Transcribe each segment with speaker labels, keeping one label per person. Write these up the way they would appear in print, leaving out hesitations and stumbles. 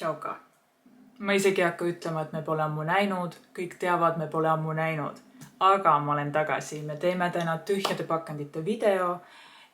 Speaker 1: Tšauka. Ma isegi hakka ütlema, et me pole ammu näinud, kõik teavad, me pole ammu näinud. Aga ma olen tagasi, me teeme täna tühjade pakendite video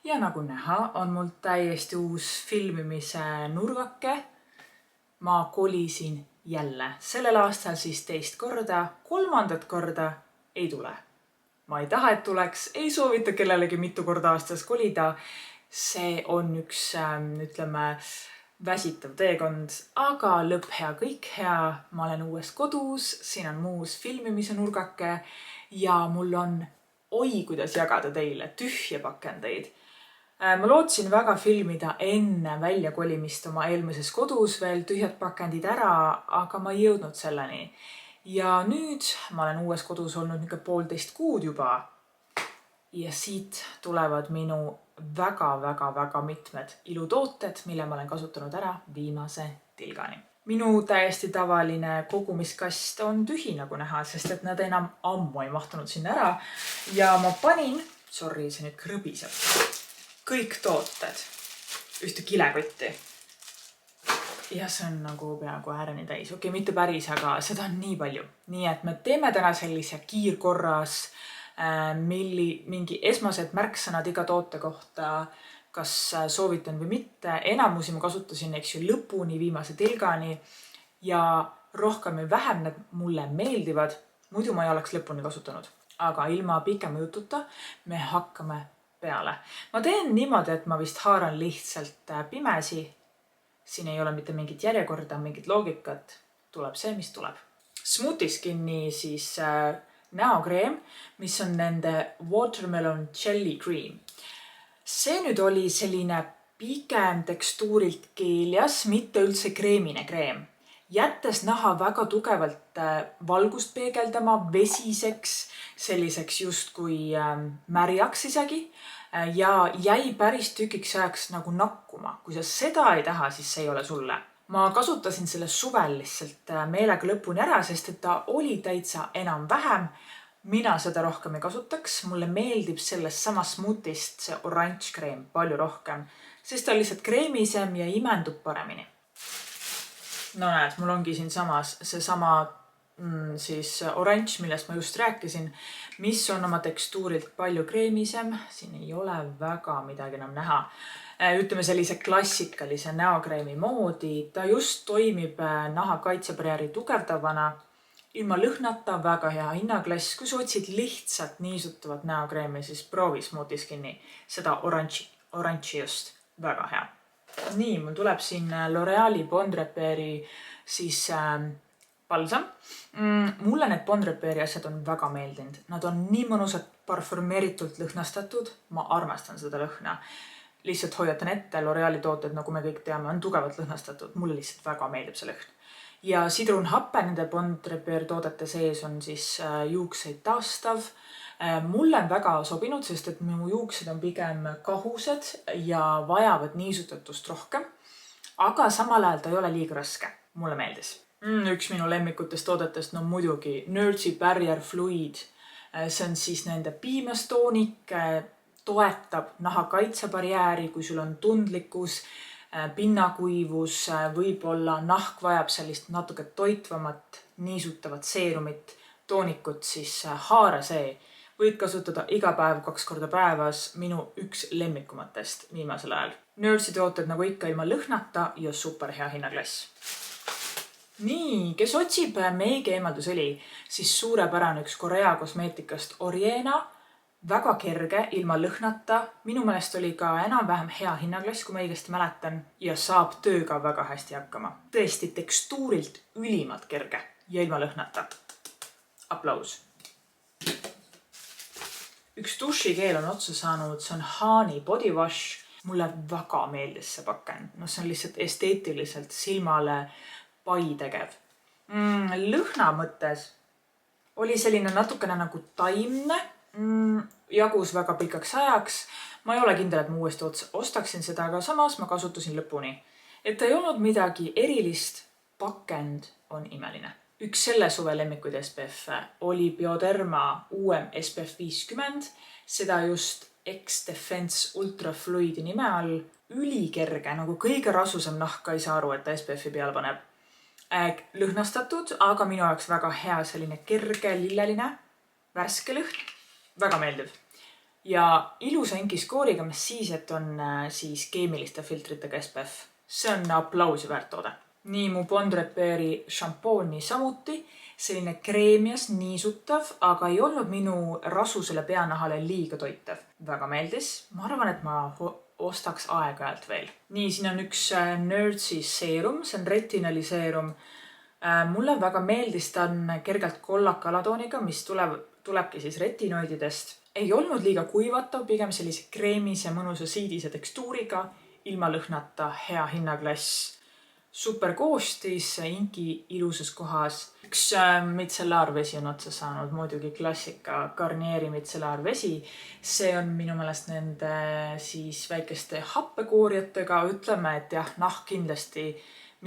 Speaker 1: ja nagu näha, on mul täiesti uus filmimise nurgake. Ma kolisin jälle. Sellel aastal siis teist korda, kolmandat korda ei tule. Ma ei taha, et tuleks, ei soovita kellelegi mitu korda aastas kolida. See on üks, väsitav teekond, aga lõpp hea, kõik hea. Ma olen uues kodus, siin on muus filmimise nurgake ja mul on kuidas jagada teile tühje pakendeid. Ma lootsin väga filmida enne väljakolimist oma eelmises kodus veel tühjad pakendid ära, aga ma ei jõudnud selleni. Ja nüüd ma olen uues kodus olnud 1,5 kuud juba ja siit tulevad minu väga mitmed ilutooted, mille ma olen kasutanud ära viimase tilgani. Minu täiesti tavaline kogumiskast on tühi nagu näha, sest et nad enam ammu ei mahtunud sinna ära ja ma panin, see nüüd krõbiseb, kõik tooted ühte kilekotti. Ja see on nagu peaaegu ääreni täis. Okei, mitte päris, aga seda on nii palju. Nii et me teeme täna sellise kiirkorras mingi esmased märksõnad iga toote kohta, kas soovitan või mitte. Enamusi ma kasutasin lõpuni viimase tilgani ja rohkem või vähem need mulle meeldivad. Muidu ma ei oleks lõpuni kasutanud. Aga ilma pikema jututa me hakkame peale. Ma teen niimoodi, et ma vist haaran lihtsalt pimesi. Siin ei ole mitte mingit järjekorda, mingit loogikat. Tuleb see, mis tuleb. Smoothie Skin'i siis näokreem, mis on nende Watermelon Jelly Cream. See nüüd oli selline pigem tekstuurilt keeljas, mitte üldse kreemine kreem. Jättes naha väga tugevalt valgust peegeldama, vesiseks, selliseks justkui märjaks isegi. Ja jäi päris tükiks ajaks nagu nakkuma. Kui sa seda ei taha, siis see ei ole sulle. Ma kasutasin selle suvel lihtsalt meelega lõpuni ära, sest et ta oli täitsa enam-vähem. Mina seda rohkem ei kasutaks. Mulle meeldib sellest sama smoothiest see orange kreem palju rohkem, sest ta on lihtsalt kreemisem ja imendub paremini. No näed, mul ongi siin samas seesama siis orange, millest ma just rääkisin, mis on oma tekstuurilt palju kreemisem. Siin ei ole väga midagi enam näha. Ütleme sellise klassikalise näokreemi moodi. Ta just toimib naha kaitsebarjääri tugevdavana. Ilma lõhnata, väga hea hinnaklass. Kui sa otsid lihtsalt niisutavat näokreemi, siis proovi Smoothie Skin'i. Seda orange'i just. Väga hea. Nii, mul tuleb siin L'Oreali Bon Repairi siis balsam. Mulle need Bon Repairi asjad on väga meeldinud. Nad on nii mõnusad parfümeeritult lõhnastatud. Ma armastan seda lõhna. Lihtsalt hoiatan ette, L'Oreali tooted, nagu me kõik teame, on tugevalt lõhnastatud. Mulle lihtsalt väga meeldib see lõhn. Ja sidrunhappe nende Bon Repairi toodete sees on siis juukseid taastav. Mulle on väga sobinud, sest et minu juuksed on pigem kahused ja vajavad niisutatust rohkem. Aga samal ajal ta ei ole liiga raske. Mulle meeldis. Üks minu lemmikutest toodetest on muidugi Nerdsy Barrier Fluid. See on siis nende piimastoonik, toetab naha kaitsebarjääri, kui sul on tundlikkus, pinnakuivus, võib-olla nahk vajab sellist natuke toitvamat, niisutavat seerumit, toonikut, siis haara see. Võid kasutada iga päev 2 korda päevas, minu üks lemmikumatest viimasel ajal. Nerdsy tooted nagu ikka ilma lõhnata ja super hea hinnaklass. Nii, kes otsib meigi eemaldusõli, siis suurepärane üks Korea kosmeetikast Oriena. Väga kerge, ilma lõhnata. Minu meelest oli ka enam-vähem hea hinnaklass, kui ma õigesti mäletan. Ja saab tööga väga hästi hakkama. Tõesti tekstuurilt ülimalt kerge ja ilma lõhnata. Aplaus. Üks dušikeel on otsa saanud, see on Haani Body Wash. Mulle väga meeldis see pakend. No see on lihtsalt esteetiliselt silmale pai tegev. Lõhna mõttes oli selline natukene nagu taimne, jagus väga pikaks ajaks. Ma ei ole kindel, et ma uuesti ostaksin seda, aga samas ma kasutasin lõpuni. Et ei olnud midagi erilist, pakend on imeline. Üks selle suve lemmikuid SPF oli Bioderma uuem SPF 50, seda just X-Defense Ultra Fluidi nime all. Ülikerge, nagu kõige rasusem nahk ei saa aru, et ta SPF-i peale paneb. Lõhnastatud, aga minu jaoks väga hea selline kerge lilleline värske lõhn. Väga meeldiv. Ja ilusa inkiskooriga, mis siis, et on siis keemiliste filtritega SPF. See on aplausi väärt toode. Nii mu Bond Repaire'i šampooni samuti. Selline kreemias, niisutav, aga ei olnud minu rasusele peanahale liiga toitev. Väga meeldis. Ma arvan, et ma ostaks aeg-ajalt veel. Nii, siin on üks Nerdsi seerum. See on retinaliseerum. Mulle väga meeldis, ta on kergelt kollaka alatooniga, mis tulebki siis retinoididest. Ei olnud liiga kuivatav, pigem sellise kreemise, mõnusa siidise tekstuuriga, ilma lõhnata, hea hinnaklass. Super koostis, inki ilusas kohas. Üks mitsellaarvesi on otsa saanud, muidugi klassika Garnieri mitsellaarvesi. See on minu meelest nende siis väikeste happekooriatega. Ütleme, et jah, nahk kindlasti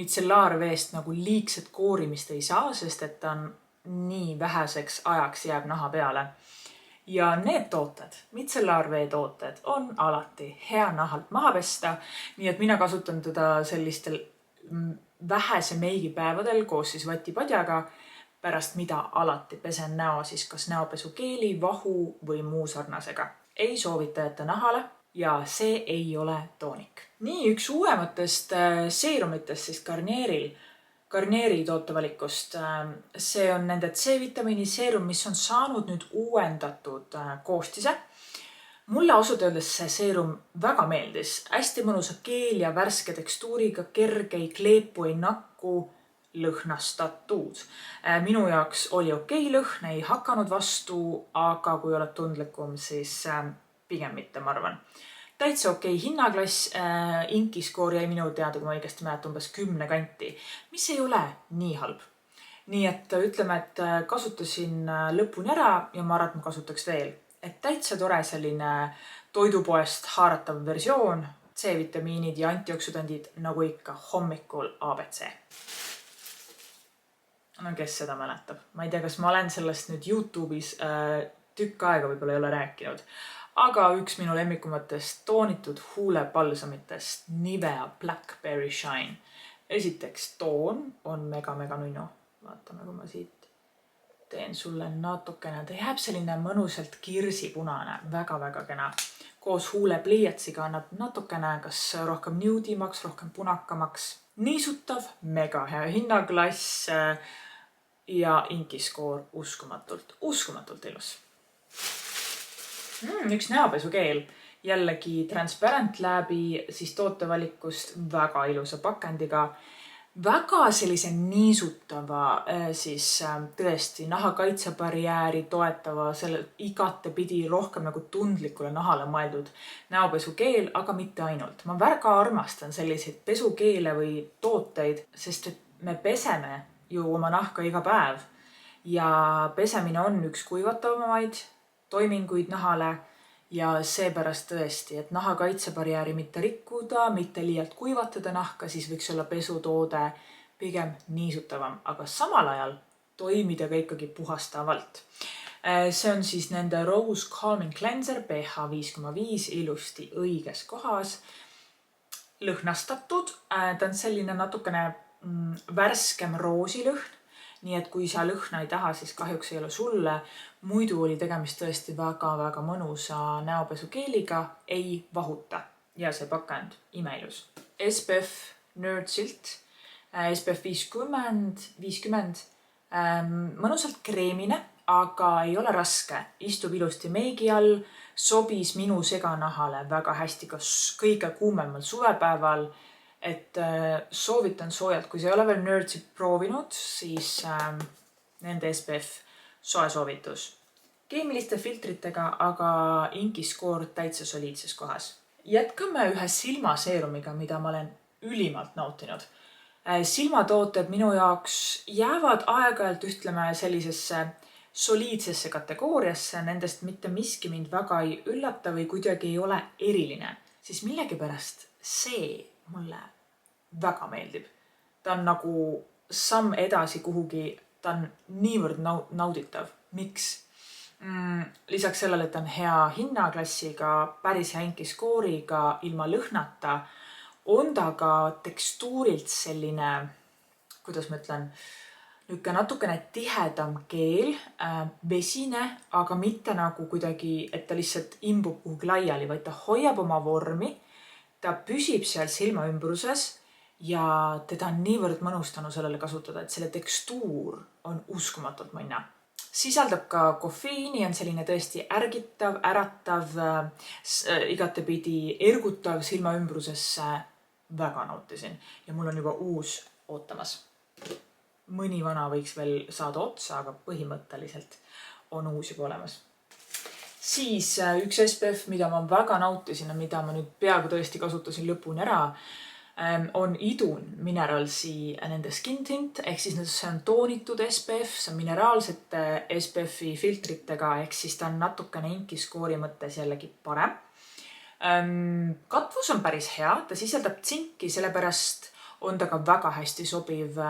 Speaker 1: mitsellaarveest nagu liigset koorimist ei saa, sest et ta on nii väheseks ajaks jääb naha peale. Ja need tooted, mitsellaarvee tooted, on alati hea nahalt maha pesta. Nii et mina kasutan teda sellistel vähese meigipäevadel koos siis vatipadjaga, pärast mida alati pesen näo siis kas näopesukeeli, vahu või muu sarnasega. Ei soovita jätta nahale ja see ei ole toonik. Nii, üks uuematest seerumitest siis Garnieri tootevalikust. See on nende C-vitamiini seerum, mis on saanud nüüd uuendatud koostise. Mulle ausalt öeldes see seerum väga meeldis. Hästi mõnusa keel ja värske tekstuuriga, kerge, ei kleepu, ei nakku, lõhnastatud. Minu jaoks oli okei lõhn, ei hakanud vastu, aga kui oled tundlikum, siis pigem mitte, ma arvan. Täitsa okei hinnaklass, inkiskoor jäi minu teada, kui ma õigesti mäletan, umbes 10 kanti, mis ei ole nii halb. Nii et ütleme, et kasutasin lõpuni ära ja ma arvan, et ma kasutaks veel. Et täitsa tore selline toidupoest haaratav versioon, C-vitamiinid ja antioksüdandid nagu ikka hommikul ABC. No kes seda mäletab? Ma ei tea, kas ma olen sellest nüüd YouTube'is tükk aega võib-olla ei ole rääkinud. Aga üks minu lemmikumatest toonitud huulepalsamitest Nivea Blackberry Shine. Esiteks toon on mega nunnu. Vaatame, kui ma siit teen sulle natukene. Ta jääb selline mõnusalt kirsipunane, väga kena. Koos huulepliiatsiga annab natukene kas rohkem nuudimaks, rohkem punakamaks. Niisutav, mega hea hinnaklass ja inkiskoor uskumatult ilus. Üks näopesukeel, jällegi Transparent Labi siis tootevalikust väga ilusa pakendiga. Väga sellise niisutava siis tõesti nahakaitsebarjääri toetava, selle igatepidi rohkem nagu tundlikule nahale mõeldud näopesukeel, aga mitte ainult. Ma väga armastan selliseid pesukeele või tooteid, sest et me peseme ju oma nahka iga päev ja pesemine on üks kuivatavamaid toiminguid nahale ja seepärast tõesti, et nahakaitsebarjääri mitte rikkuda, mitte liialt kuivatada nahka, siis võiks olla pesutoode pigem niisutavam, aga samal ajal toimida ka ikkagi puhastavalt. See on siis nende Rose Calming Cleanser pH 5,5 ilusti õiges kohas. Lõhnastatud, ta on selline natukene värskem roosilõhn. Nii et kui sa lõhna ei taha, siis kahjuks ei ole sulle. Muidu oli tegemist tõesti väga mõnusa näopesukeeliga, ei vahuta. Ja see pakend imeilus. SPF Nerdsilt, SPF 50. Mõnusalt kreemine, aga ei ole raske. Istub ilusti meigi all, sobis minu seganahale väga hästi ka kõige kuumemal suvepäeval. Et soovitan soojalt, kui sa ei ole veel Nerdsit proovinud, siis nende SPF soe soovitus. Keemiliste filtritega, aga inkiskoor täitsa soliidses kohas. Jätkame ühe silmaseerumiga, mida ma olen ülimalt nautinud. Silmatooted minu jaoks jäävad aeg-ajalt ütleme sellisesse soliidsesse kategooriasse, nendest mitte miski mind väga ei üllata või kuidagi ei ole eriline. Siis millegipärast see mulle väga meeldib. Ta on nagu samm edasi kuhugi, ta on niivõrd nauditav. Miks? Lisaks sellele, et ta on hea hinnaklassiga, päris hea inkiskooriga, ilma lõhnata, on ta ka tekstuurilt selline, kuidas ma ütlen, niisugune natukene tihedam keel, vesine, aga mitte nagu kuidagi, et ta lihtsalt imbub kuhugi laiali, vaid ta hoiab oma vormi, ta püsib seal silma ümbruses ja teda on niivõrd mõnus tänu sellele kasutada, et selle tekstuur on uskumatult mõnna. Sisaldab ka kofeiini, on selline tõesti ärgitav, äratav, igatepidi ergutav silma ümbrusesse. Väga nautisin ja mul on juba uus ootamas. Mõni vana võiks veel saada otsa, aga põhimõtteliselt on uus juba olemas. Siis üks SPF, mida ma väga nautisin ja mida ma nüüd peaaegu tõesti kasutasin lõpuni ära, on Idun Mineralsi nende Skin Tint, ehk siis see on toonitud SPF, see on mineraalsete SPF-i filtritega, ehk siis ta on natukene inkiskoori mõttes jällegi parem. Katvus on päris hea, ta sisaldab tsinki, sellepärast on ta ka väga hästi sobiv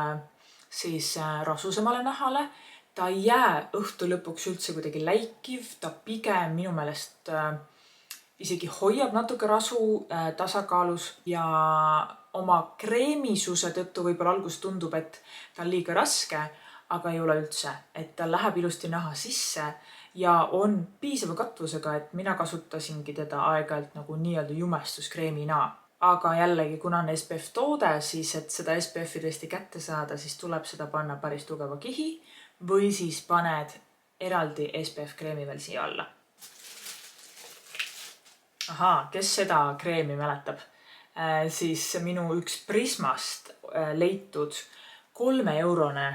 Speaker 1: siis rasusemale nahale. Ta ei jää õhtu lõpuks üldse kuidagi läikiv, ta pigem minu meelest isegi hoiab natuke rasu tasakaalus ja oma kreemisuse tõttu võib-olla alguses tundub, et ta on liiga raske, aga ei ole üldse, et ta läheb ilusti naha sisse ja on piisava katvusega, et mina kasutasingi teda aeg-ajalt nagu nii-öelda jumestuskreemina. Aga jällegi, kuna on SPF toode, siis et seda SPF-i tõesti kätte saada, siis tuleb seda panna päris tugeva kihi või siis paned eraldi SPF kreemi veel siia alla. Ahaa, kes seda kreemi mäletab? Siis minu üks Prismast leitud 3-eurone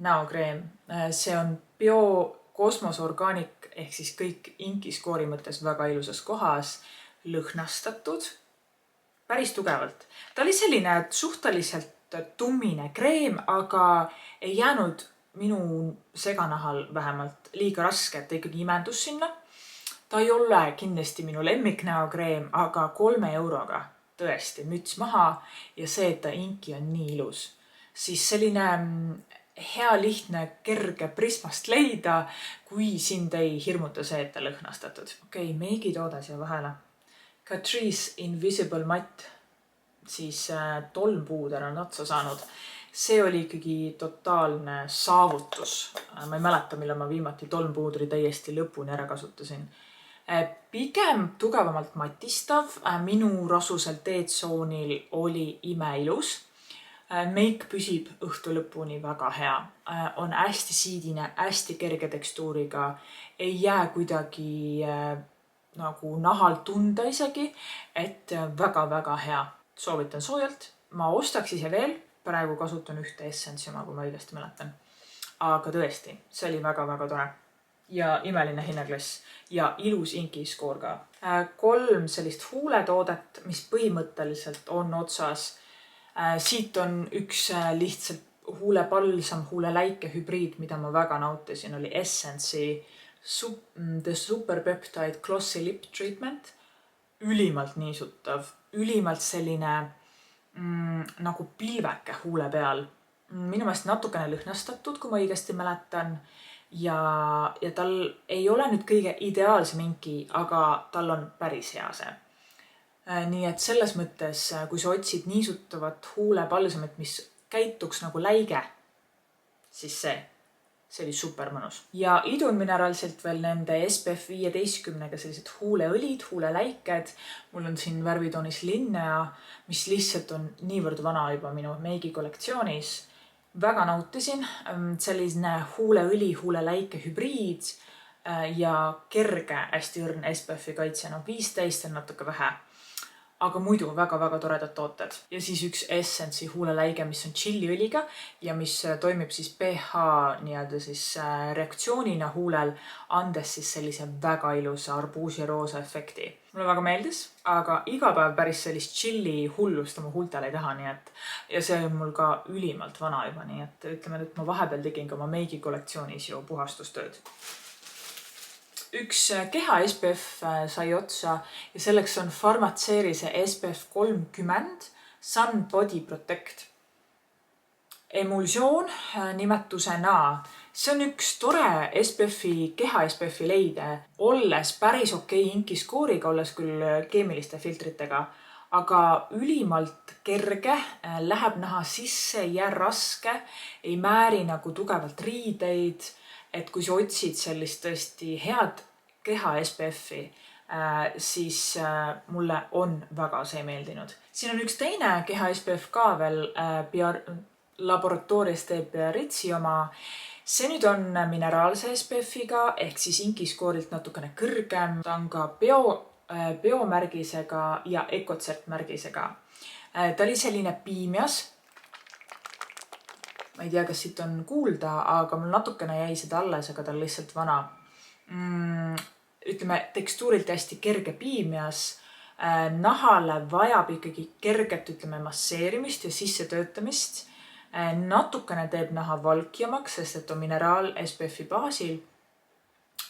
Speaker 1: näokreem. See on Kosmos Organic ehk siis kõik inkiskoori mõttes väga ilusas kohas, lõhnastatud päris tugevalt. Ta oli selline suhteliselt tummine kreem, aga ei jäänud minu seganahal vähemalt liiga raske, et ta ikkagi imendus sinna. Ta ei ole kindlasti minu lemmiknäokreem, aga 3 euroga tõesti müts maha ja see, et ta inki on nii ilus. Siis selline hea, lihtne, kerge Prismast leida, kui sind ei hirmuta see, et ta lõhnastatud. Okei, meigitoode siia vahele. Catrice Invisible Matte, siis tolmpuuder on otsa saanud. See oli ikkagi totaalne saavutus. Ma ei mäleta, millal ma viimati tolmpuudri täiesti lõpuni ära kasutasin. Pigem tugevamalt matistav. Minu rasusel teetsoonil oli imeilus. Meik püsib õhtu lõpuni väga hea. On hästi siidine, hästi kerge tekstuuriga. Ei jää kuidagi nagu nahal tunda isegi, et väga-väga hea. Soovitan soojalt. Ma ostaks ise veel. Praegu kasutan ühte Essence oma, kui ma õigesti mäletan. Aga tõesti, see oli väga-väga tore. Ja imeline hinnaklass ja ilus inkiskoor ka. 3 sellist huuletoodet, mis põhimõtteliselt on otsas. Siit on üks lihtsalt huulepalsam, huuleläike hübriid, mida ma väga nautisin, oli Essence'i The Super Peptide Glossy Lip Treatment. Ülimalt niisutav, ülimalt selline nagu pilveke huule peal. Minu meelest natukene lõhnastatud, kui ma õigesti mäletan. Ja tal ei ole nüüd kõige ideaalsem inki, aga tal on päris hea see. Nii et selles mõttes, kui sa otsid niisutavat huulepalsamit, mis käituks nagu läige, siis see oli super mõnus. Ja Idun Mineralsilt veel nende SPF 15-ga sellised huuleõlid, huuleläiked. Mul on siin värvitoonis Linnea, mis lihtsalt on niivõrd vana juba minu meigi kollektsioonis. Väga nautisin. Selline huuleõli, huuleläike hübriid ja kerge, hästi õrn SPF-i kaitse. 15 on natuke vähe. Aga muidu väga-väga toredad tooted. Ja siis üks Essence'i huuleläige, mis on chiliõliga ja mis toimib siis pH nii-öelda siis reaktsioonina huulel, andes siis sellise väga ilusa arbuusiroosa efekti. Mulle väga meeldis, aga iga päev päris sellist chili hullust oma huultel ei taha, nii et ja see on mul ka ülimalt vana juba, nii et ütleme, et ma vahepeal tegin ka oma meigi kollektsioonis ju puhastustööd. Üks keha SPF sai otsa ja selleks on Pharmacerise SPF 30 Sun Body Protect. Emulsioon nimetusena. See on üks tore keha SPF-i leide, olles päris okei inkiskooriga, olles küll keemiliste filtritega, aga ülimalt kerge, läheb naha sisse, ei jää raske, ei määri nagu tugevalt riideid. Et kui sa otsid sellist tõesti head keha SPF-i, siis mulle on väga see meeldinud. Siin on üks teine keha SPF ka veel, Laboratoorias teeb Biarritzi oma. See nüüd on mineraalse SPF-iga ehk siis Inkiskoorilt natukene kõrgem. Ta on ka biomärgisega ja Ecocert märgisega. Ta oli selline piimias. Ma ei tea, kas siit on kuulda, aga mul natukene jäi seda alles, aga ta on lihtsalt vana. Ütleme, tekstuurilt hästi kerge piimias. Nahale vajab ikkagi kerget, masseerimist ja sissetöötamist. Natukene teeb naha valkjamaks, sest et on mineraal SPF-i baasil,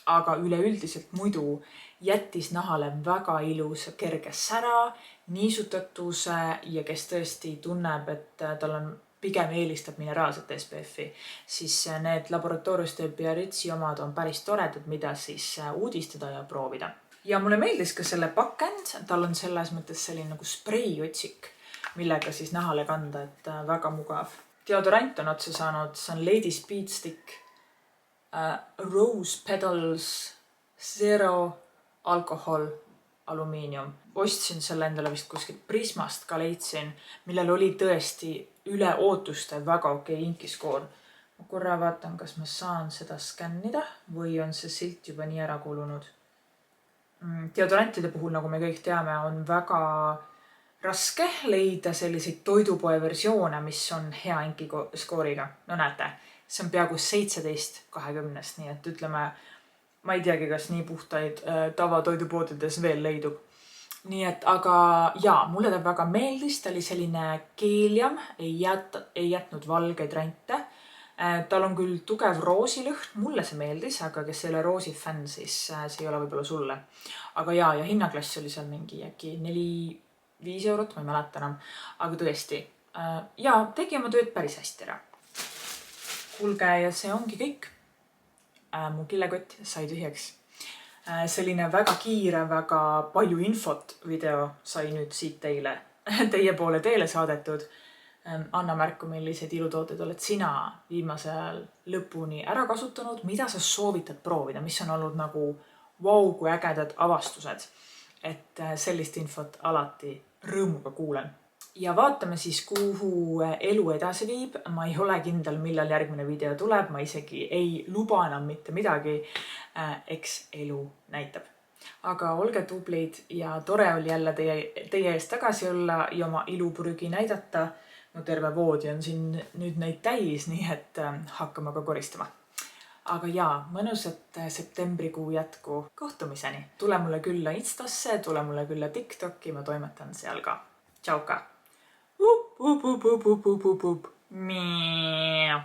Speaker 1: aga üleüldiselt muidu jättis nahale väga ilus kerge sära, niisutatuse ja kes tõesti tunneb, et tal on pigem eelistab mineraalset SPF-i, siis need Laboratoorias teeb Biarritzi omad on päris toredad, mida siis uudistada ja proovida. Ja mulle meeldis ka selle pakend, tal on selles mõttes selline nagu spreiotsik, millega siis nahale kanda, et väga mugav. Deodorant on otsa saanud, see on Lady Speed Stick Rose Petals Zero Alcohol Alumiinium. Ostsin selle endale vist kuskilt Prismast ka leidsin, millel oli tõesti üle ootuste väga okei Inkiskoor. Ma korra vaatan, kas ma saan seda skännida või on see silt juba nii ära kulunud. Deodorantide puhul, nagu me kõik teame, on väga raske leida selliseid toidupoe versioone, mis on hea Inkiskooriga. No näete, see on peaaegu 17/20, nii et ütleme, ma ei teagi, kas nii puhtaid tavatoidupoodides veel leidub. Nii et, aga jaa, mulle ta väga meeldis, ta oli selline keeliam, ei jätnud valgeid rante. Tal on küll tugev roosilõhn, mulle see meeldis, aga kes ei ole roosi fänn, siis see ei ole võib-olla sulle. Aga jaa, ja hinnaklass oli seal mingi äkki 4-5 eurot, ma ei mäleta enam. Aga tõesti, jaa, tegi oma tööd päris hästi ära. Kuulge, ja see ongi kõik. Mu kilekott sai tühjaks. Selline väga kiire, väga palju infot video sai nüüd siit teie poole teele saadetud. Anna märku, millised ilutooted oled sina viimasel lõpuni ära kasutanud, mida sa soovitad proovida, mis on olnud nagu vau, kui ägedad avastused. Et sellist infot alati rõõmuga kuulen. Ja vaatame siis, kuhu elu edasi viib. Ma ei ole kindel, millal järgmine video tuleb. Ma isegi ei luba enam mitte midagi. Eks elu näitab. Aga olge tublid ja tore oli jälle teie eest tagasi olla ja oma iluprügi näidata. No terve voodi on siin nüüd neid täis, nii et hakkame ka koristama. Aga jaa, mõnusat septembrikuu jätku kohtumiseni. Tule mulle külla Instasse, tule mulle külla TikToki, ma toimetan seal ka. Tšauka! Miau.